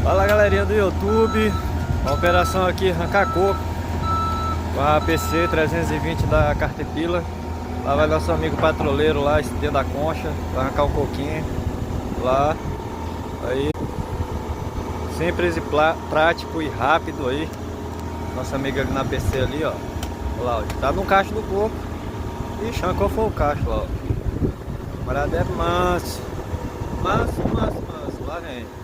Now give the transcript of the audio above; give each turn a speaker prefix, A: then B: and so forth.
A: Fala galerinha do YouTube, a operação aqui arrancar coco com a APC 320 da Caterpillar. Lá vai nosso amigo patroleiro lá, esse dedo da concha, vai arrancar um coquinho lá. Aí, simples e prático e rápido aí. Nossa amiga ali na APC ali, ó. Olha lá, ó, tá no cacho do coco. Ixi, arrancou foi o cacho lá, ó. O camarada é manso. Manso. Lá vem.